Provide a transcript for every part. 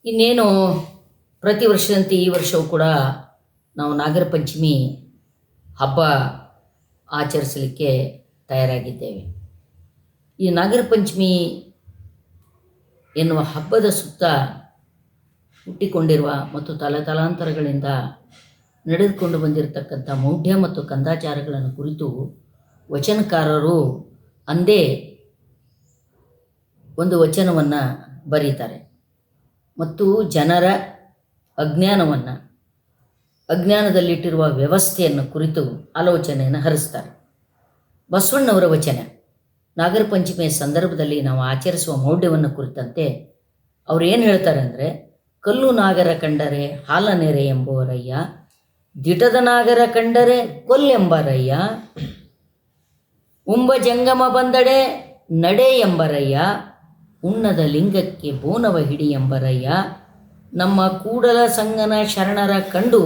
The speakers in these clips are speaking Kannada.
ಇನ್ನೇನು ಪ್ರತಿ ವರ್ಷದಂತೆ ಈ ವರ್ಷವೂ ಕೂಡ ನಾವು ನಾಗರ ಪಂಚಮಿ ಹಬ್ಬ ಆಚರಿಸಲಿಕ್ಕೆ ತಯಾರಾಗಿದ್ದೇವೆ. ಈ ನಾಗರ ಪಂಚಮಿ ಎನ್ನುವ ಹಬ್ಬದ ಸುತ್ತ ಹುಟ್ಟಿಕೊಂಡಿರುವ ಮತ್ತು ತಲಾಂತರಗಳಿಂದ ನಡೆದುಕೊಂಡು ಬಂದಿರತಕ್ಕಂಥ ಮೌಢ್ಯ ಮತ್ತು ಕಂದಾಚಾರಗಳನ್ನು ಕುರಿತು ವಚನಕಾರರು ಅಂದೇ ಒಂದು ವಚನವನ್ನು ಬರೀತಾರೆ ಮತ್ತು ಜನರ ಅಜ್ಞಾನದಲ್ಲಿಟ್ಟಿರುವ ವ್ಯವಸ್ಥೆಯನ್ನು ಕುರಿತು ಆಲೋಚನೆಯನ್ನು ಹರಿಸ್ತಾರೆ. ಬಸವಣ್ಣವರ ವಚನ ನಾಗರ ಪಂಚಮಿಯ ಸಂದರ್ಭದಲ್ಲಿ ನಾವು ಆಚರಿಸುವ ಮೌಢ್ಯವನ್ನು ಕುರಿತಂತೆ ಅವರು ಏನು ಹೇಳ್ತಾರೆ ಅಂದರೆ, ಕಲ್ಲು ನಾಗರ ಕಂಡರೆ ಹಾಲ ನೆರೆ ಎಂಬುವರಯ್ಯ, ದಿಟದ ನಾಗರ ಕಂಡರೆ ಕೊಲ್ಲೆಂಬರಯ್ಯ, ಉಂಬ ಜಂಗಮ ಬಂದಡೆ ನಡೆ ಎಂಬರಯ್ಯ, ಉಣ್ಣದ ಲಿಂಗಕ್ಕೆ ಬೋನವ ಹಿಡಿ ಎಂಬರಯ್ಯ, ನಮ್ಮ ಕೂಡಲ ಸಂಗನ ಶರಣರ ಕಂಡು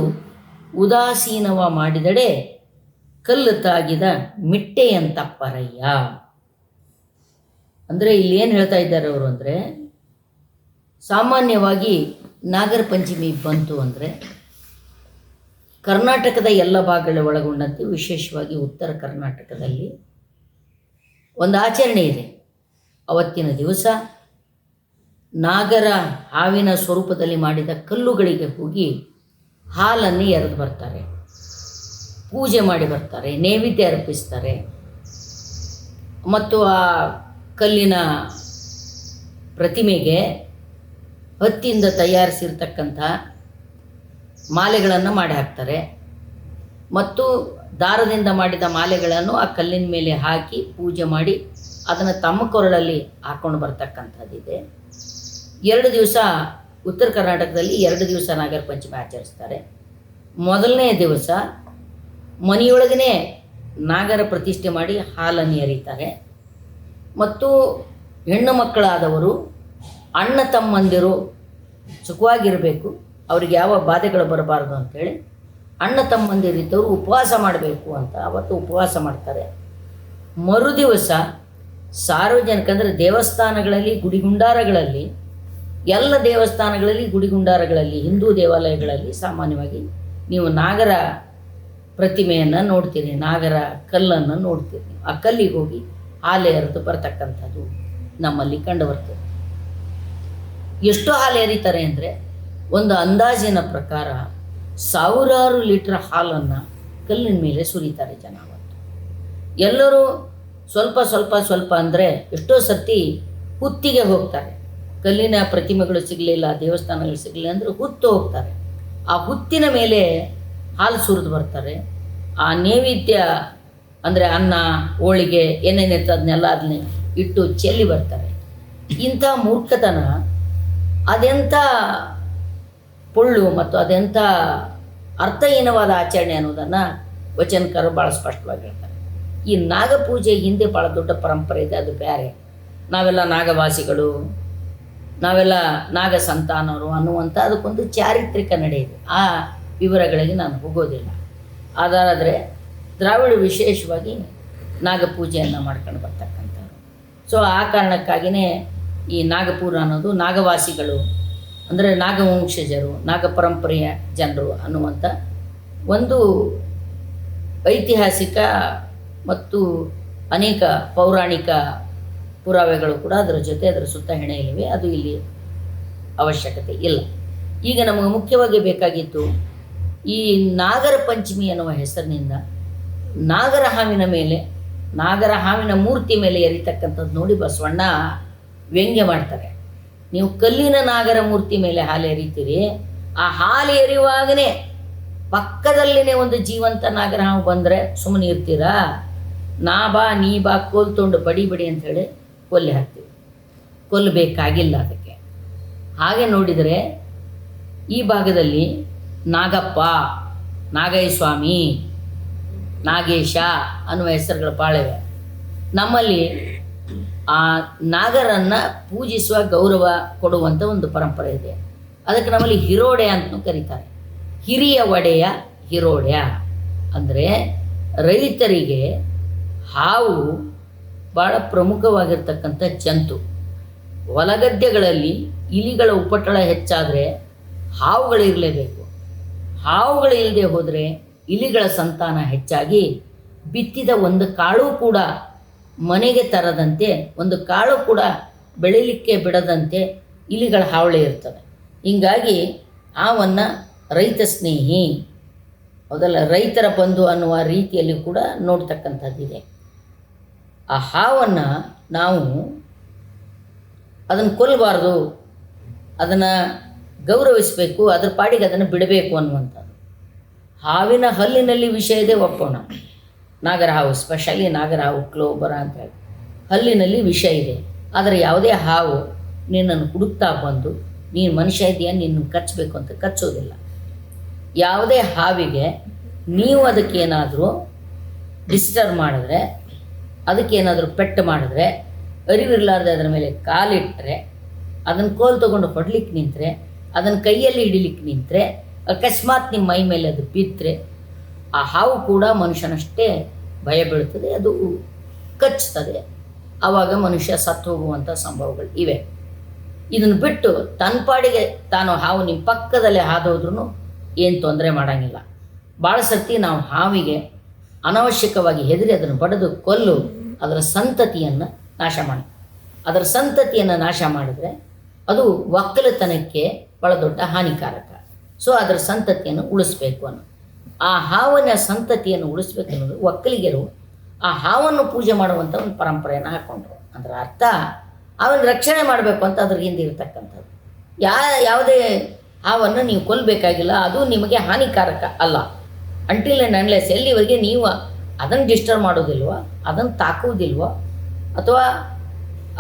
ಉದಾಸೀನವ ಮಾಡಿದಡೆ ಕಲ್ಲು ತಾಗಿದ ಮಿಟ್ಟೆಯಂತಪ್ಪರಯ್ಯ. ಅಂದರೆ ಇಲ್ಲಿ ಏನು ಹೇಳ್ತಾ ಇದ್ದಾರೆ ಅವರು ಅಂದರೆ, ಸಾಮಾನ್ಯವಾಗಿ ನಾಗರ ಪಂಚಮಿ ಬಂತು ಅಂದರೆ ಕರ್ನಾಟಕದ ಎಲ್ಲ ಭಾಗಗಳು ಒಳಗೊಂಡಂತೆ ವಿಶೇಷವಾಗಿ ಉತ್ತರ ಕರ್ನಾಟಕದಲ್ಲಿ ಒಂದು ಆಚರಣೆ ಇದೆ. ಅವತ್ತಿನ ದಿವಸ ನಾಗರ ಹಾವಿನ ಸ್ವರೂಪದಲ್ಲಿ ಮಾಡಿದ ಕಲ್ಲುಗಳಿಗೆ ಹೋಗಿ ಹಾಲನ್ನು ಎರೆದು ಬರ್ತಾರೆ, ಪೂಜೆ ಮಾಡಿ ಬರ್ತಾರೆ, ನೈವೇದ್ಯ ಅರ್ಪಿಸ್ತಾರೆ ಮತ್ತು ಆ ಕಲ್ಲಿನ ಪ್ರತಿಮೆಗೆ ಹತ್ತಿಯಿಂದ ತಯಾರಿಸಿರ್ತಕ್ಕಂಥ ಮಾಲೆಗಳನ್ನು ಮಾಡಿ ಹಾಕ್ತಾರೆ ಮತ್ತು ದಾರದಿಂದ ಮಾಡಿದ ಮಾಲೆಗಳನ್ನು ಆ ಕಲ್ಲಿನ ಮೇಲೆ ಹಾಕಿ ಪೂಜೆ ಮಾಡಿ ಅದನ್ನು ತಮ್ಮ ಕೊರಳಲ್ಲಿ ಹಾಕ್ಕೊಂಡು ಬರ್ತಕ್ಕಂಥದ್ದಿದೆ. 2 ದಿವಸ ಉತ್ತರ ಕರ್ನಾಟಕದಲ್ಲಿ 2 ದಿವಸ ನಾಗರ ಪಂಚಮಿ ಆಚರಿಸ್ತಾರೆ. ಮೊದಲನೇ ದಿವಸ ಮನೆಯೊಳಗೇ ನಾಗರ ಪ್ರತಿಷ್ಠೆ ಮಾಡಿ ಹಾಲನ್ನು ಎರೀತಾರೆ ಮತ್ತು ಹೆಣ್ಣು ಮಕ್ಕಳಾದವರು ಅಣ್ಣ ತಮ್ಮಂದಿರು ಸುಖವಾಗಿರಬೇಕು, ಅವ್ರಿಗೆ ಯಾವ ಬಾಧೆಗಳು ಬರಬಾರ್ದು ಅಂಥೇಳಿ ಅಣ್ಣ ತಮ್ಮಂದಿರಿದ್ದವರು ಉಪವಾಸ ಮಾಡಬೇಕು ಅಂತ ಅವತ್ತು ಉಪವಾಸ ಮಾಡ್ತಾರೆ. ಮರುದಿವಸ ಸಾರ್ವಜನಿಕ ಅಂದರೆ ದೇವಸ್ಥಾನಗಳಲ್ಲಿ ಗುಡಿಗುಂಡಾರಗಳಲ್ಲಿ ಎಲ್ಲ ದೇವಸ್ಥಾನಗಳಲ್ಲಿ ಗುಡಿಗುಂಡಾರಗಳಲ್ಲಿ ಹಿಂದೂ ದೇವಾಲಯಗಳಲ್ಲಿ ಸಾಮಾನ್ಯವಾಗಿ ನೀವು ನಾಗರ ಪ್ರತಿಮೆಯನ್ನು ನೋಡ್ತೀರಿ, ನಾಗರ ಕಲ್ಲನ್ನು ನೋಡ್ತೀರಿ. ಆ ಕಲ್ಲಿಗೆ ಹೋಗಿ ಹಾಲು ಎರೆದು ಬರ್ತಕ್ಕಂಥದ್ದು ನಮ್ಮಲ್ಲಿ ಕಂಡು ಬರ್ತದೆ. ಎಷ್ಟು ಹಾಲು ಎರೀತಾರೆ ಅಂದರೆ ಒಂದು ಅಂದಾಜಿನ ಪ್ರಕಾರ 1000 ಲೀಟ್ರ್ ಹಾಲನ್ನು ಕಲ್ಲಿನ ಮೇಲೆ ಸುರಿತಾರೆ ಜನ. ಅವತ್ತು ಎಲ್ಲರೂ ಸ್ವಲ್ಪ ಅಂದರೆ ಎಷ್ಟೋ ಸರ್ತಿ ಹುತ್ತಿಗೆ ಹೋಗ್ತಾರೆ. ಕಲ್ಲಿನ ಪ್ರತಿಮೆಗಳು ಸಿಗಲಿಲ್ಲ, ದೇವಸ್ಥಾನಗಳು ಸಿಗಲಿಲ್ಲ ಅಂದರೆ ಹುತ್ತು ಹೋಗ್ತಾರೆ. ಆ ಹುತ್ತಿನ ಮೇಲೆ ಹಾಲು ಸುರಿದು ಬರ್ತಾರೆ. ಆ ನೈವೇದ್ಯ ಅಂದರೆ ಅನ್ನ, ಹೋಳಿಗೆ ಏನೇನಿರ್ತದೆ ಅದನ್ನ ಇಟ್ಟು ಚೆಲ್ಲಿ ಬರ್ತಾರೆ. ಇಂಥ ಮೂರ್ಖತನ ಅದೆಂಥ ಪೊಳ್ಳು ಮತ್ತು ಅದೆಂಥ ಅರ್ಥಹೀನವಾದ ಆಚರಣೆ ಅನ್ನೋದನ್ನು ವಚನಕಾರರು ಭಾಳ ಸ್ಪಷ್ಟವಾಗಿ ಹೇಳ್ತಾರೆ. ಈ ನಾಗಪೂಜೆ ಹಿಂದೆ ಭಾಳ ದೊಡ್ಡ ಪರಂಪರೆ ಇದೆ, ಅದು ಬೇರೆ. ನಾವೆಲ್ಲ ನಾಗವಾಸಿಗಳು, ನಾವೆಲ್ಲ ನಾಗ ಸಂತಾನರು ಅನ್ನುವಂಥ ಅದಕ್ಕೊಂದು ಚಾರಿತ್ರಿಕ ನಡೆ ಇದೆ. ಆ ವಿವರಗಳಿಗೆ ನಾನು ಹೋಗೋದಿಲ್ಲ. ಆದರೆ ದ್ರಾವಿಡ ವಿಶೇಷವಾಗಿ ನಾಗಪೂಜೆಯನ್ನು ಮಾಡ್ಕೊಂಡು ಬರ್ತಕ್ಕಂಥವ್ರು. ಸೊ ಆ ಕಾರಣಕ್ಕಾಗಿಯೇ ಈ ನಾಗಪುರ ಅನ್ನೋದು ನಾಗವಾಸಿಗಳು ಅಂದರೆ ನಾಗವಂಶಜರು, ನಾಗ ಪರಂಪರೆಯ ಜನರು ಅನ್ನುವಂಥ ಒಂದು ಐತಿಹಾಸಿಕ ಮತ್ತು ಅನೇಕ ಪೌರಾಣಿಕ ಪುರಾವೆಗಳು ಕೂಡ ಅದರ ಸುತ್ತ ಹೆಣೆಯಲಿವೆ. ಅದು ಇಲ್ಲಿ ಅವಶ್ಯಕತೆ ಇಲ್ಲ. ಈಗ ನಮಗೆ ಮುಖ್ಯವಾಗಿ ಬೇಕಾಗಿತ್ತು ಈ ನಾಗರ ಪಂಚಮಿ ಎನ್ನುವ ಹೆಸರಿನಿಂದ ನಾಗರ ಹಾವಿನ ಮೂರ್ತಿ ಮೇಲೆ ಎರಿತಕ್ಕಂಥದ್ದು ನೋಡಿ ಬಸವಣ್ಣ ವ್ಯಂಗ್ಯ ಮಾಡ್ತಾರೆ. ನೀವು ಕಲ್ಲಿನ ನಾಗರ ಮೂರ್ತಿ ಮೇಲೆ ಹಾಲು ಎರಿತೀರಿ, ಆ ಹಾಲು ಎರಿಯುವಾಗಲೇ ಪಕ್ಕದಲ್ಲಿನೇ ಒಂದು ಜೀವಂತ ನಾಗರ ಹಾವು ಬಂದರೆ ಸುಮ್ಮನೆ ಇರ್ತೀರಾ? ನೀ ಬಾ ಕೋಲ್ ತೊಂಡು ಬಡಿ ಅಂಥೇಳಿ ಕೊಲ್ಲಿ ಹಾಕ್ತೀವಿ. ಕೊಲ್ಲಬೇಕಾಗಿಲ್ಲ ಅದಕ್ಕೆ. ಹಾಗೆ ನೋಡಿದರೆ ಈ ಭಾಗದಲ್ಲಿ ನಾಗಪ್ಪ, ನಾಗಯ್ಯ ಸ್ವಾಮಿ, ನಾಗೇಶ ಅನ್ನುವ ಹೆಸರುಗಳು ಭಾಳಿವೆ. ನಮ್ಮಲ್ಲಿ ಆ ನಾಗರನ್ನು ಪೂಜಿಸುವ ಗೌರವ ಕೊಡುವಂಥ ಒಂದು ಪರಂಪರೆ ಇದೆ. ಅದಕ್ಕೆ ನಮ್ಮಲ್ಲಿ ಹಿರೋಡೆ ಅಂತಲೂ ಕರೀತಾರೆ. ಹಿರಿಯ ಒಡೆಯ ಹಿರೋಡ್ಯ ಅಂದರೆ ರೈತರಿಗೆ ಹಾವು ಭಾಳ ಪ್ರಮುಖವಾಗಿರ್ತಕ್ಕಂಥ ಜಂತು. ಹೊಲಗದ್ದೆಗಳಲ್ಲಿ ಇಲಿಗಳ ಉಪಟಳ ಹೆಚ್ಚಾದರೆ ಹಾವುಗಳು ಇರಲೇಬೇಕು. ಹಾವುಗಳು ಇಲ್ಲದೆ ಹೋದರೆ ಇಲಿಗಳ ಸಂತಾನ ಹೆಚ್ಚಾಗಿ ಬಿತ್ತಿದ ಒಂದು ಕಾಳು ಕೂಡ ಮನೆಗೆ ತರದಂತೆ, ಒಂದು ಕಾಳು ಕೂಡ ಬೆಳೀಲಿಕ್ಕೆ ಬಿಡದಂತೆ ಇಲಿಗಳ ಹಾವಳಿ ಇರ್ತದೆ. ಹೀಗಾಗಿ ಹಾವನ್ನು ರೈತ ಸ್ನೇಹಿ, ಹೌದಲ್ಲ, ರೈತರ ಬಂಧು ಅನ್ನುವ ರೀತಿಯಲ್ಲಿ ಕೂಡ ನೋಡ್ತಕ್ಕಂಥದ್ದಿದೆ. ಆ ಹಾವನ್ನು ನಾವು ಅದನ್ನು ಕೊಲ್ಲಬಾರ್ದು, ಅದನ್ನು ಗೌರವಿಸಬೇಕು, ಅದ್ರ ಪಾಡಿಗೆ ಅದನ್ನು ಬಿಡಬೇಕು ಅನ್ನುವಂಥದ್ದು. ಹಾವಿನ ಹಲ್ಲಿನಲ್ಲಿ ವಿಷ ಇದೆ ಒಪ್ಪೋಣ, ನಾಗರಹಾವು, ಸ್ಪೆಷಲಿ ನಾಗರಹಾವು ಕ್ಲೋಬರ ಅಂತ ಹೇಳಿ ಹಲ್ಲಿನಲ್ಲಿ ವಿಷ ಇದೆ. ಆದರೆ ಯಾವುದೇ ಹಾವು ನಿನ್ನನ್ನು ಹುಡುಕ್ತಾ ಬಂದು ನೀನು ಮನುಷ್ಯ ಇದೆಯಾ ನಿನ್ನ ಕಚ್ಚಬೇಕು ಅಂತ ಕಚ್ಚೋದಿಲ್ಲ. ಯಾವುದೇ ಹಾವಿಗೆ ನೀವು ಅದಕ್ಕೇನಾದರೂ ಡಿಸ್ಟರ್ಬ್ ಮಾಡಿದ್ರೆ, ಅದಕ್ಕೇನಾದರೂ ಪೆಟ್ಟು ಮಾಡಿದ್ರೆ, ಅರಿವಿರಲಾರ್ದೆ ಅದರ ಮೇಲೆ ಕಾಲಿಟ್ಟರೆ, ಅದನ್ನು ಕೋಲು ತೊಗೊಂಡು ಹೊಡ್ಲಿಕ್ಕೆ ನಿಂತರೆ, ಅದನ್ನು ಕೈಯಲ್ಲಿ ಹಿಡಿಲಿಕ್ಕೆ ನಿಂತರೆ, ಅಕಸ್ಮಾತ್ ನಿಮ್ಮ ಮೈ ಮೇಲೆ ಅದು ಬಿದ್ದರೆ ಆ ಹಾವು ಕೂಡ ಮನುಷ್ಯನಷ್ಟೇ ಭಯ ಬೀಳ್ತದೆ, ಅದು ಕಚ್ಚುತ್ತದೆ. ಆವಾಗ ಮನುಷ್ಯ ಸತ್ತು ಹೋಗುವಂಥ ಸಂಭವಗಳು ಇವೆ. ಇದನ್ನು ಬಿಟ್ಟು ತನ್ನ ಪಾಡಿಗೆ ತಾನು ಹಾವು ನಿಮ್ಮ ಪಕ್ಕದಲ್ಲೇ ಹಾದೋದ್ರೂ ಏನು ತೊಂದರೆ ಮಾಡೋಂಗಿಲ್ಲ. ಭಾಳ ಸರ್ತಿ ನಾವು ಹಾವಿಗೆ ಅನಾವಶ್ಯಕವಾಗಿ ಹೆದರಿ ಅದನ್ನು ಬಡಿದು ಕೊಲ್ಲು ಅದರ ಸಂತತಿಯನ್ನು ನಾಶ ಮಾಡಿ, ಅದರ ಸಂತತಿಯನ್ನು ನಾಶ ಮಾಡಿದರೆ ಅದು ಒಕ್ಕಲತನಕ್ಕೆ ಭಾಳ ದೊಡ್ಡ ಹಾನಿಕಾರಕ. ಸೊ ಅದರ ಸಂತತಿಯನ್ನು ಉಳಿಸ್ಬೇಕು ಅನ್ನೋ, ಆ ಹಾವಿನ ಸಂತತಿಯನ್ನು ಉಳಿಸ್ಬೇಕು ಅನ್ನೋದು ಒಕ್ಕಲಿಗರು ಆ ಹಾವನ್ನು ಪೂಜೆ ಮಾಡುವಂಥ ಒಂದು ಪರಂಪರೆಯನ್ನು ಹಾಕ್ಕೊಂಡ್ರು. ಅದರ ಅರ್ಥ ಹಾವನ್ನು ರಕ್ಷಣೆ ಮಾಡಬೇಕು ಅಂತ ಅದ್ರ ಹಿಂದೆ ಇರತಕ್ಕಂಥದ್ದು. ಯಾವುದೇ ಹಾವನ್ನು ನೀವು ಕೊಲ್ಲಬೇಕಾಗಿಲ್ಲ, ಅದು ನಿಮಗೆ ಹಾನಿಕಾರಕ ಅಲ್ಲ. ಅಂಟಿಲ್ ಆ್ಯಂಡ್ ಅನ್ಲೆಸ್, ಎಲ್ಲಿವರೆಗೆ ನೀವು ಅದನ್ನು ಡಿಸ್ಟರ್ಬ್ ಮಾಡೋದಿಲ್ವೋ, ಅದನ್ನು ತಾಕುವುದಿಲ್ವೋ, ಅಥವಾ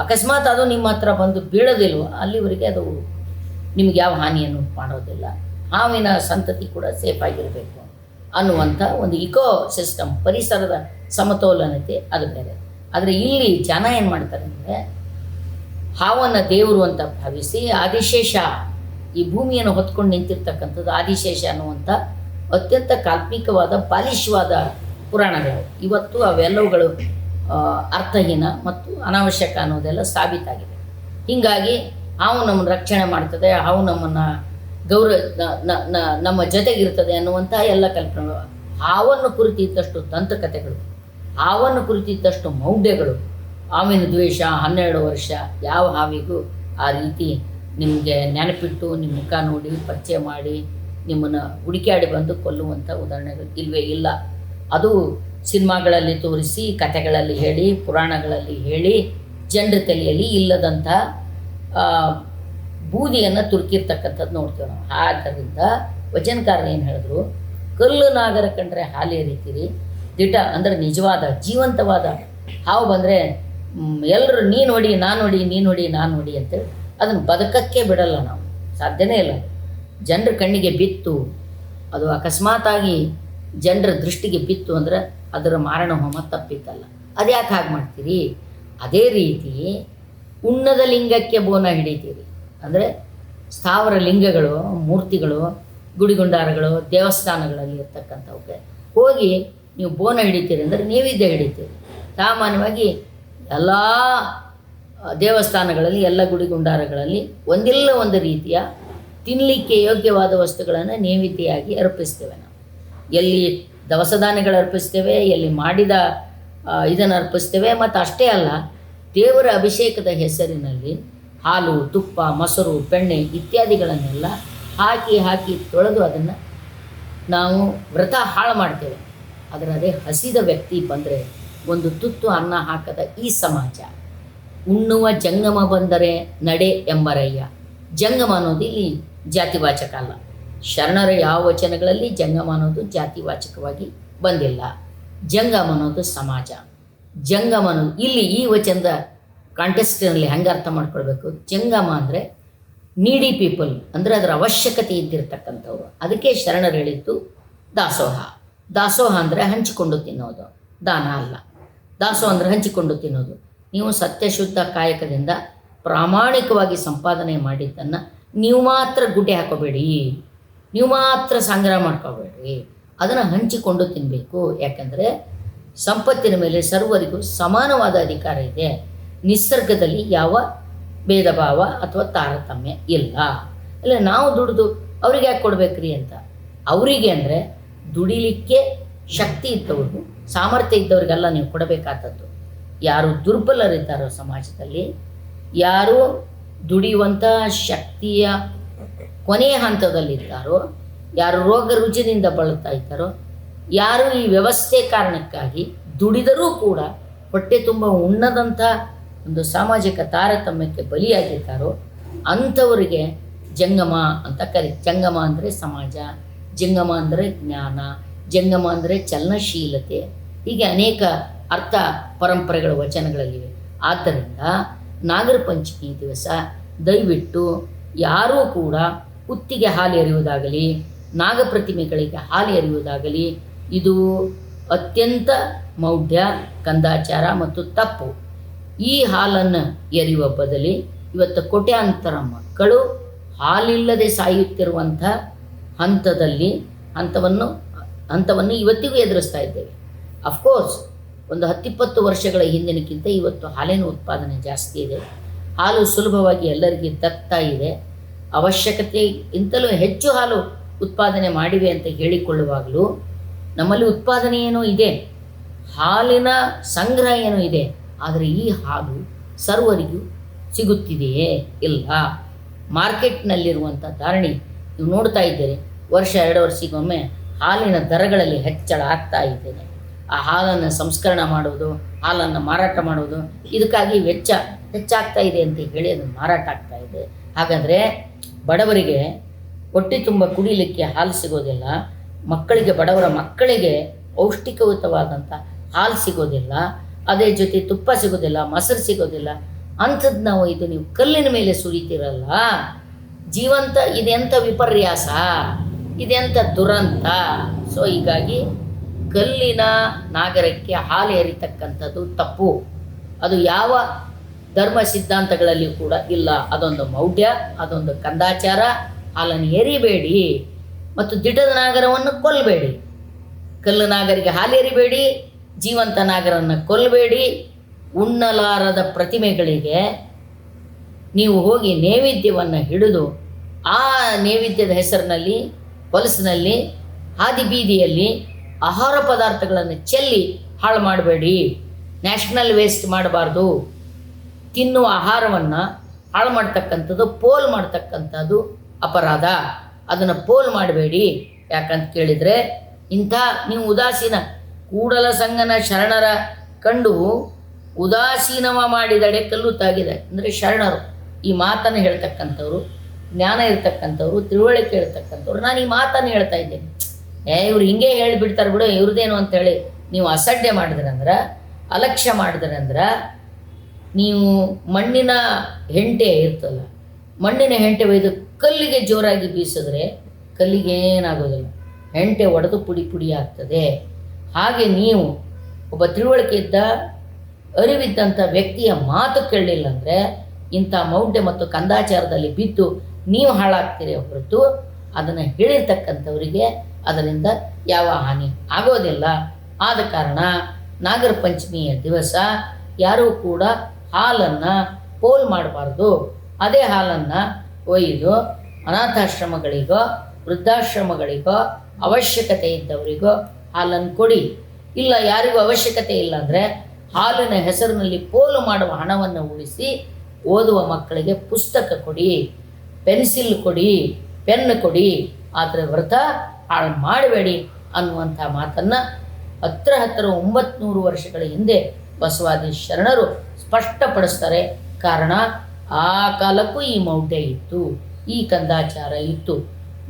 ಅಕಸ್ಮಾತ್ ಅದು ನಿಮ್ಮ ಹತ್ರ ಬಂದು ಬೀಳೋದಿಲ್ವೋ, ಅಲ್ಲಿವರೆಗೆ ಅದು ನಿಮಗೆ ಯಾವ ಹಾನಿಯನ್ನು ಮಾಡೋದಿಲ್ಲ. ಹಾವಿನ ಸಂತತಿ ಕೂಡ ಸೇಫಾಗಿರಬೇಕು ಅನ್ನುವಂಥ ಒಂದು ಇಕೋ ಸಿಸ್ಟಮ್, ಪರಿಸರದ ಸಮತೋಲನತೆ ಅದು ಬೇರೆ. ಆದರೆ ಇಲ್ಲಿ ಜನ ಏನು ಮಾಡ್ತಾರೆ ಅಂದರೆ, ಹಾವನ್ನು ದೇವರು ಅಂತ ಭಾವಿಸಿ ಆದಿಶೇಷ, ಈ ಭೂಮಿಯನ್ನು ಹೊತ್ಕೊಂಡು ನಿಂತಿರ್ತಕ್ಕಂಥದ್ದು ಆದಿಶೇಷ ಅನ್ನುವಂಥ ಅತ್ಯಂತ ಕಾಲ್ಪನಿಕವಾದ ಬಾಲಿಶವಾದ ಪುರಾಣಗಳು. ಇವತ್ತು ಅವೆಲ್ಲವುಗಳು ಅರ್ಥಹೀನ ಮತ್ತು ಅನಾವಶ್ಯಕ ಅನ್ನೋದೆಲ್ಲ ಸಾಬೀತಾಗಿದೆ. ಹೀಗಾಗಿ ಹಾವು ನಮ್ಮನ್ನು ರಕ್ಷಣೆ ಮಾಡ್ತದೆ, ಹಾವು ನಮ್ಮನ್ನು ನಮ್ಮ ಜೊತೆಗಿರ್ತದೆ ಅನ್ನುವಂಥ ಎಲ್ಲ ಕಲ್ಪನೆಗಳು. ಹಾವನ್ನು ಕುರಿತಿದ್ದಷ್ಟು ದಂತಕಥೆಗಳು, ಹಾವನ್ನು ಕುರಿತಿದ್ದಷ್ಟು ಮೌಢ್ಯಗಳು, ಹಾವಿನ ದ್ವೇಷ 12 ವರ್ಷ ಯಾವ ಹಾವಿಗೂ ಆ ರೀತಿ ನಿಮಗೆ ನೆನಪಿಟ್ಟು ನಿಮ್ಮ ಮುಖ ನೋಡಿ ಪರಿಚಯ ಮಾಡಿ ನಿಮ್ಮನ್ನು ಹುಡುಕಾಡಿ ಬಂದು ಕೊಲ್ಲುವಂಥ ಉದಾಹರಣೆಗಳು ಇಲ್ಲವೇ ಇಲ್ಲ. ಅದು ಸಿನಿಮಾಗಳಲ್ಲಿ ತೋರಿಸಿ, ಕಥೆಗಳಲ್ಲಿ ಹೇಳಿ, ಪುರಾಣಗಳಲ್ಲಿ ಹೇಳಿ ಜನರ ತಲೆಯಲ್ಲಿ ಇಲ್ಲದಂಥ ಬೂದಿಯನ್ನು ತುರುಕಿರ್ತಕ್ಕಂಥದ್ದು ನೋಡ್ತೇವೆ ನಾವು. ಆದ್ದರಿಂದ ವಚನಕಾರರು ಏನು ಹೇಳಿದ್ರು, ಕಲ್ಲು ನಾಗರ ಕಂಡ್ರೆ ಹಾಲು ಎರಿತೀರಿ, ದಿಟ ಅಂದರೆ ನಿಜವಾದ ಜೀವಂತವಾದ ಹಾವು ಬಂದರೆ ಎಲ್ಲರೂ ನೀನು ಹೊಡಿ ನಾನು ಹೊಡಿ, ನೀನು ಹೊಡಿ ನಾನು ಹೊಡಿ ಅಂತೇಳಿ ಅದನ್ನು ಬದುಕಕ್ಕೆ ಬಿಡಲ್ಲ ನಾವು, ಸಾಧ್ಯನೇ ಇಲ್ಲ. ಜನರ ಕಣ್ಣಿಗೆ ಬಿತ್ತು, ಅದು ಅಕಸ್ಮಾತಾಗಿ ಜನರ ದೃಷ್ಟಿಗೆ ಬಿತ್ತು ಅಂದರೆ ಅದರ ಮಾರಣ ಹೋಮ ತಪ್ಪಿತ್ತಲ್ಲ. ಅದ್ಯಾಕೆ ಹಾಗೆ ಮಾಡ್ತೀರಿ? ಅದೇ ರೀತಿ ಉಣ್ಣದ ಲಿಂಗಕ್ಕೆ ಬೋನ ಹಿಡಿತೀರಿ ಅಂದರೆ ಸ್ಥಾವರ ಲಿಂಗಗಳು, ಮೂರ್ತಿಗಳು, ಗುಡಿಗುಂಡಾರಗಳು, ದೇವಸ್ಥಾನಗಳಲ್ಲಿ ಇರ್ತಕ್ಕಂಥವಕ್ಕೆ ಹೋಗಿ ನೀವು ಬೋನ ಹಿಡಿತೀರಿ ಅಂದರೆ ನೈವೇದ್ಯ ಹಿಡಿತೀರಿ. ಸಾಮಾನ್ಯವಾಗಿ ಎಲ್ಲ ದೇವಸ್ಥಾನಗಳಲ್ಲಿ, ಎಲ್ಲ ಗುಡಿಗುಂಡಾರಗಳಲ್ಲಿ ಒಂದಿಲ್ಲ ಒಂದು ರೀತಿಯ ತಿನ್ನಲಿಕ್ಕೆ ಯೋಗ್ಯವಾದ ವಸ್ತುಗಳನ್ನು ನೈವೇದ್ಯವಾಗಿ ಅರ್ಪಿಸ್ತೇವೆ ನಾವು. ಎಲ್ಲಿ ದವಸ ಧಾನ್ಯಗಳು ಅರ್ಪಿಸ್ತೇವೆ, ಎಲ್ಲಿ ಮಾಡಿದ ಇದನ್ನು ಅರ್ಪಿಸ್ತೇವೆ. ಮತ್ತು ಅಷ್ಟೇ ಅಲ್ಲ, ದೇವರ ಅಭಿಷೇಕದ ಹೆಸರಿನಲ್ಲಿ ಹಾಲು, ತುಪ್ಪ, ಮೊಸರು, ಬೆಣ್ಣೆ ಇತ್ಯಾದಿಗಳನ್ನೆಲ್ಲ ಹಾಕಿ ತೊಳೆದು ಅದನ್ನು ನಾವು ವ್ರತ ಹಾಳು ಮಾಡ್ತೇವೆ. ಆದರೆ ಅದೇ ಹಸಿದ ವ್ಯಕ್ತಿ ಬಂದರೆ ಒಂದು ತುತ್ತು ಅನ್ನ ಹಾಕದ ಈ ಸಮಾಜ, ಉಣ್ಣುವ ಜಂಗಮ ಬಂದರೆ ನಡೆ ಎಂಬರಯ್ಯ. ಜಂಗಮ ಅನ್ನೋದು ಇಲ್ಲಿ ಜಾತಿವಾಚಕ ಅಲ್ಲ. ಶರಣರ ಯಾವ ವಚನಗಳಲ್ಲಿ ಜಂಗಮ ಅನ್ನೋದು ಜಾತಿವಾಚಕವಾಗಿ ಬಂದಿಲ್ಲ. ಜಂಗಮ ಅನ್ನೋದು ಸಮಾಜ. ಜಂಗಮ ಅನ್ನೋದು ಇಲ್ಲಿ ಈ ವಚನದ ಕಾಂಟೆಸ್ಟಿನಲ್ಲಿ ಹೆಂಗೆ ಅರ್ಥ ಮಾಡ್ಕೊಳ್ಬೇಕು, ಜಂಗಮ ಅಂದರೆ ನೀಡಿ ಪೀಪಲ್, ಅಂದರೆ ಅದರ ಅವಶ್ಯಕತೆ ಇದ್ದಿರ್ತಕ್ಕಂಥವ್ರು. ಅದಕ್ಕೆ ಶರಣರು ಹೇಳಿದ್ದು ದಾಸೋಹ. ದಾಸೋಹ ಅಂದರೆ ಹಂಚಿಕೊಂಡು ತಿನ್ನೋದು, ದಾನ ಅಲ್ಲ. ದಾಸೋಹ ಅಂದರೆ ಹಂಚಿಕೊಂಡು ತಿನ್ನೋದು. ನೀವು ಸತ್ಯಶುದ್ಧ ಕಾಯಕದಿಂದ ಪ್ರಾಮಾಣಿಕವಾಗಿ ಸಂಪಾದನೆ ಮಾಡಿದ್ದನ್ನು ನೀವು ಮಾತ್ರ ಗುಡ್ಡೆ ಹಾಕೋಬೇಡಿ, ನೀವು ಮಾತ್ರ ಸಂಗ್ರಹ ಮಾಡ್ಕೋಬೇಡ್ರಿ, ಅದನ್ನು ಹಂಚಿಕೊಂಡು ತಿನ್ನಬೇಕು. ಯಾಕಂದರೆ ಸಂಪತ್ತಿನ ಮೇಲೆ ಸರ್ವರಿಗೂ ಸಮಾನವಾದ ಅಧಿಕಾರ ಇದೆ. ನಿಸರ್ಗದಲ್ಲಿ ಯಾವ ಭೇದ ಭಾವ ಅಥವಾ ತಾರತಮ್ಯ ಇಲ್ಲ. ಇಲ್ಲ ನಾವು ದುಡಿದು ಅವ್ರಿಗೆ ಯಾಕೆ ಕೊಡ್ಬೇಕ್ರಿ ಅಂತ. ಅವರಿಗೆ ಅಂದರೆ ದುಡಿಲಿಕ್ಕೆ ಶಕ್ತಿ ಇದ್ದವ್ರಿಗೂ ಸಾಮರ್ಥ್ಯ ಇದ್ದವ್ರಿಗೆಲ್ಲ ನೀವು ಕೊಡಬೇಕಾದದ್ದು. ಯಾರು ದುರ್ಬಲರಿದ್ದಾರೋ ಸಮಾಜದಲ್ಲಿ, ಯಾರು ದುಡಿಯುವಂಥ ಶಕ್ತಿಯ ಕೊನೆಯ ಹಂತದಲ್ಲಿದ್ದಾರೋ, ಯಾರು ರೋಗ ರುಜಿನಿಂದ ಬಳಲ್ತಾ ಇದ್ದಾರೋ, ಯಾರು ಈ ವ್ಯವಸ್ಥೆ ಕಾರಣಕ್ಕಾಗಿ ದುಡಿದರೂ ಕೂಡ ಹೊಟ್ಟೆ ತುಂಬ ಉಣ್ಣದಂಥ ಒಂದು ಸಾಮಾಜಿಕ ತಾರತಮ್ಯಕ್ಕೆ ಬಲಿಯಾಗಿದ್ದಾರೋ ಅಂಥವರಿಗೆ ಜಂಗಮ ಅಂತ ಜಂಗಮ ಅಂದರೆ ಸಮಾಜ, ಜಂಗಮ ಅಂದರೆ ಜ್ಞಾನ, ಜಂಗಮ ಅಂದರೆ ಚಲನಶೀಲತೆ, ಹೀಗೆ ಅನೇಕ ಅರ್ಥ ಪರಂಪರೆಗಳ ವಚನಗಳಲ್ಲಿವೆ. ಆದ್ದರಿಂದ ನಾಗರ ಪಂಚಮಿ ದಿವಸ ದಯವಿಟ್ಟು ಯಾರೂ ಕೂಡ ಹುತ್ತಿಗೆ ಹಾಲು ಎರೆಯುವುದಾಗಲಿ, ನಾಗ ಪ್ರತಿಮೆಗಳಿಗೆ ಹಾಲು ಎರೆಯುವುದಾಗಲಿ ಇದು ಅತ್ಯಂತ ಮೌಢ್ಯ, ಕಂದಾಚಾರ ಮತ್ತು ತಪ್ಪು. ಈ ಹಾಲನ್ನು ಎರೆಯುವ ಬದಲಿ ಇವತ್ತು ಕೋಟ್ಯಾಂತರ ಮಕ್ಕಳು ಹಾಲಿಲ್ಲದೆ ಸಾಯುತ್ತಿರುವಂಥ ಹಂತವನ್ನು ಇವತ್ತಿಗೂ ಎದುರಿಸ್ತಾ ಇದ್ದೇವೆ. ಅಫ್ಕೋರ್ಸ್ ಒಂದು 10-20 ವರ್ಷಗಳ ಹಿಂದಿನಕ್ಕಿಂತ ಇವತ್ತು ಹಾಲಿನ ಉತ್ಪಾದನೆ ಜಾಸ್ತಿ ಇದೆ. ಹಾಲು ಸುಲಭವಾಗಿ ಎಲ್ಲರಿಗೂ ದಕ್ತಾ ಇದೆ. ಅವಶ್ಯಕತೆಗಿಂತಲೂ ಹೆಚ್ಚು ಹಾಲು ಉತ್ಪಾದನೆ ಮಾಡಿವೆ ಅಂತ ಹೇಳಿಕೊಳ್ಳುವಾಗಲೂ ನಮ್ಮಲ್ಲಿ ಉತ್ಪಾದನೆ ಏನೋ ಇದೆ, ಹಾಲಿನ ಸಂಗ್ರಹ ಏನೋ ಇದೆ, ಆದರೆ ಈ ಹಾಲು ಸರ್ವರಿಗೂ ಸಿಗುತ್ತಿದೆಯೇ? ಇಲ್ಲ. ಮಾರ್ಕೆಟ್ನಲ್ಲಿರುವಂಥ ಧಾರಣೆ ನೀವು ನೋಡ್ತಾ ಇದ್ದೀರಿ. ವರ್ಷ 2 ವರ್ಷಕ್ಕೊಮ್ಮೆ ಹಾಲಿನ ದರಗಳಲ್ಲಿ ಹೆಚ್ಚಳ ಆಗ್ತಾ ಇದ್ದೇನೆ. ಆ ಹಾಲನ್ನು ಸಂಸ್ಕರಣ ಮಾಡುವುದು, ಹಾಲನ್ನು ಮಾರಾಟ ಮಾಡುವುದು, ಇದಕ್ಕಾಗಿ ವೆಚ್ಚ ಹೆಚ್ಚಾಗ್ತಾ ಇದೆ ಅಂತ ಹೇಳಿ ಅದು ಮಾರಾಟ ಆಗ್ತಾ ಇದೆ. ಹಾಗಾದರೆ ಬಡವರಿಗೆ ಹೊಟ್ಟೆ ತುಂಬ ಕುಡಿಲಿಕ್ಕೆ ಹಾಲು ಸಿಗೋದಿಲ್ಲ, ಬಡವರ ಮಕ್ಕಳಿಗೆ ಪೌಷ್ಟಿಕಯುತವಾದಂಥ ಹಾಲು ಸಿಗೋದಿಲ್ಲ, ಅದೇ ಜೊತೆ ತುಪ್ಪ ಸಿಗೋದಿಲ್ಲ, ಮೊಸರು ಸಿಗೋದಿಲ್ಲ. ಅಂಥದ್ದು ನಾವು ನೀವು ಕಲ್ಲಿನ ಮೇಲೆ ಸುರಿತೀರಲ್ಲ, ಜೀವಂತ ಇದೆಂಥ ವಿಪರ್ಯಾಸ, ಇದೆಂಥ ದುರಂತ. ಸೊ ಹೀಗಾಗಿ ಕಲ್ಲಿನ ನಾಗರಕ್ಕೆ ಹಾಲು ಎರಿತಕ್ಕಂಥದ್ದು ತಪ್ಪು. ಅದು ಯಾವ ಧರ್ಮ ಸಿದ್ಧಾಂತಗಳಲ್ಲಿ ಕೂಡ ಇಲ್ಲ. ಅದೊಂದು ಮೌಢ್ಯ, ಅದೊಂದು ಕಂದಾಚಾರ. ಹಾಲನ್ನು ಎರಿಬೇಡಿ ಮತ್ತು ದಿಟದ ನಾಗರವನ್ನು ಕೊಲ್ಲಬೇಡಿ. ಕಲ್ಲು ನಾಗರಿಗೆ ಹಾಲು ಎರಿಬೇಡಿ, ಜೀವಂತ ನಾಗರನ್ನು ಕೊಲ್ಲಬೇಡಿ. ಉಣ್ಣಲಾರದ ಪ್ರತಿಮೆಗಳಿಗೆ ನೀವು ಹೋಗಿ ನೈವೇದ್ಯವನ್ನು ಹಿಡಿದು ಆ ನೈವೇದ್ಯದ ಹೆಸರಿನಲ್ಲಿ ಹೊಲಸಿನಲ್ಲಿ ಹಾದಿ ಬೀದಿಯಲ್ಲಿ ಆಹಾರ ಪದಾರ್ಥಗಳನ್ನು ಚೆಲ್ಲಿ ಹಾಳು ಮಾಡಬೇಡಿ. ನ್ಯಾಷನಲ್ ವೇಸ್ಟ್ ಮಾಡಬಾರ್ದು. ತಿನ್ನುವ ಆಹಾರವನ್ನು ಹಾಳು ಮಾಡ್ತಕ್ಕಂಥದ್ದು, ಪೋಲ್ ಮಾಡ್ತಕ್ಕಂಥದ್ದು ಅಪರಾಧ. ಅದನ್ನು ಪೋಲ್ ಮಾಡಬೇಡಿ. ಯಾಕಂತ ಕೇಳಿದರೆ ನೀವು ಉದಾಸೀನ ಕೂಡಲ ಸಂಗನ ಶರಣರ ಕಂಡು ಉದಾಸೀನವ ಮಾಡಿದಡೆ ಕಲ್ಲು ತಾಗಿದೆ ಅಂದರೆ ಶರಣರು ಈ ಮಾತನ್ನು ಹೇಳ್ತಕ್ಕಂಥವ್ರು, ಜ್ಞಾನ ಇರ್ತಕ್ಕಂಥವ್ರು, ತಿಳುವಳಿಕೆ ಇರ್ತಕ್ಕಂಥವ್ರು. ನಾನು ಈ ಮಾತನ್ನು ಹೇಳ್ತಾ ಇದ್ದೇನೆ. ಇವ್ರು ಹಿಂಗೆ ಹೇಳಿಬಿಡ್ತಾರೆ ಬಿಡು, ಇವ್ರದ್ದೇನು ಅಂಥೇಳಿ ನೀವು ಅಸಡ್ಡೆ ಮಾಡಿದ್ರಂದ್ರೆ, ಅಲಕ್ಷ್ಯ ಮಾಡಿದ್ರಂದ್ರೆ, ನೀವು ಮಣ್ಣಿನ ಹೆಂಟೆ ಇರ್ತಲ್ಲ, ಮಣ್ಣಿನ ಹೆಂಟೆ ಒಯ್ದು ಕಲ್ಲಿಗೆ ಜೋರಾಗಿ ಬೀಸಿದ್ರೆ ಕಲ್ಲಿಗೆ ಏನಾಗೋದಿಲ್ಲ, ಹೆಂಟೆ ಒಡೆದು ಪುಡಿ ಪುಡಿ ಆಗ್ತದೆ. ಹಾಗೆ ನೀವು ಒಬ್ಬ ತಿಳುವಳಿಕೆ ಇದ್ದ ಅರಿವಿದ್ದಂಥ ವ್ಯಕ್ತಿಯ ಮಾತು ಕೇಳಲಿಲ್ಲ ಅಂದರೆ ಇಂಥ ಮೌಢ್ಯ ಮತ್ತು ಕಂದಾಚಾರದಲ್ಲಿ ಬಿದ್ದು ನೀವು ಹಾಳಾಗ್ತೀರಿ ಹೊರತು ಅದನ್ನು ಹೇಳಿರ್ತಕ್ಕಂಥವರಿಗೆ ಅದರಿಂದ ಯಾವ ಹಾನಿ ಆಗೋದಿಲ್ಲ. ಆದ ಕಾರಣ ನಾಗರ ಪಂಚಮಿಯ ದಿವಸ ಯಾರೂ ಕೂಡ ಹಾಲನ್ನು ಪೋಲ್ ಮಾಡಬಾರ್ದು. ಅದೇ ಹಾಲನ್ನು ಒಯ್ದು ಅನಾಥಾಶ್ರಮಗಳಿಗೋ ವೃದ್ಧಾಶ್ರಮಗಳಿಗೋ ಅವಶ್ಯಕತೆ ಇದ್ದವರಿಗೋ ಹಾಲನ್ನು ಕೊಡಿ. ಇಲ್ಲ ಯಾರಿಗೂ ಅವಶ್ಯಕತೆ ಇಲ್ಲ ಅಂದರೆ ಹಾಲಿನ ಹೆಸರಿನಲ್ಲಿ ಪೋಲು ಮಾಡುವ ಹಣವನ್ನು ಉಳಿಸಿ ಓದುವ ಮಕ್ಕಳಿಗೆ ಪುಸ್ತಕ ಕೊಡಿ, ಪೆನ್ಸಿಲ್ ಕೊಡಿ, ಪೆನ್ ಕೊಡಿ, ಆದರೆ ವ್ರತ ಹಾಳು ಮಾಡಬೇಡಿ ಅನ್ನುವಂಥ ಮಾತನ್ನು ಹತ್ರ 900 ವರ್ಷಗಳ ಹಿಂದೆ ಬಸವಾದಿ ಶರಣರು ಸ್ಪಷ್ಟಪಡಿಸ್ತಾರೆ. ಕಾರಣ ಆ ಕಾಲಕ್ಕೂ ಈ ಮೌಢ್ಯ ಇತ್ತು, ಈ ಕಂದಾಚಾರ ಇತ್ತು.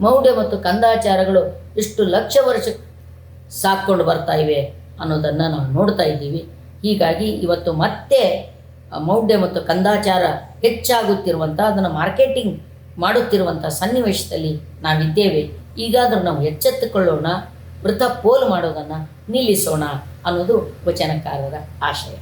ಮೌಢ್ಯ ಮತ್ತು ಕಂದಾಚಾರಗಳು ಇಷ್ಟು ಲಕ್ಷ ವರ್ಷ ಸಾಕ್ಕೊಂಡು ಬರ್ತಾ ಇವೆ ಅನ್ನೋದನ್ನು ನಾವು ನೋಡ್ತಾ ಇದ್ದೀವಿ. ಹೀಗಾಗಿ ಇವತ್ತು ಮತ್ತೆ ಮೌಢ್ಯ ಮತ್ತು ಕಂದಾಚಾರ ಹೆಚ್ಚಾಗುತ್ತಿರುವಂಥ, ಅದನ್ನು ಮಾರ್ಕೆಟಿಂಗ್ ಮಾಡುತ್ತಿರುವಂಥ ಸನ್ನಿವೇಶದಲ್ಲಿ ನಾವಿದ್ದೇವೆ. ಈಗಾದರೂ ನಾವು ಎಚ್ಚೆತ್ತುಕೊಳ್ಳೋಣ, ವೃಥ ಪೋಲು ಮಾಡೋದನ್ನು ನಿಲ್ಲಿಸೋಣ ಅನ್ನೋದು ವಚನಕಾರರ ಆಶಯ.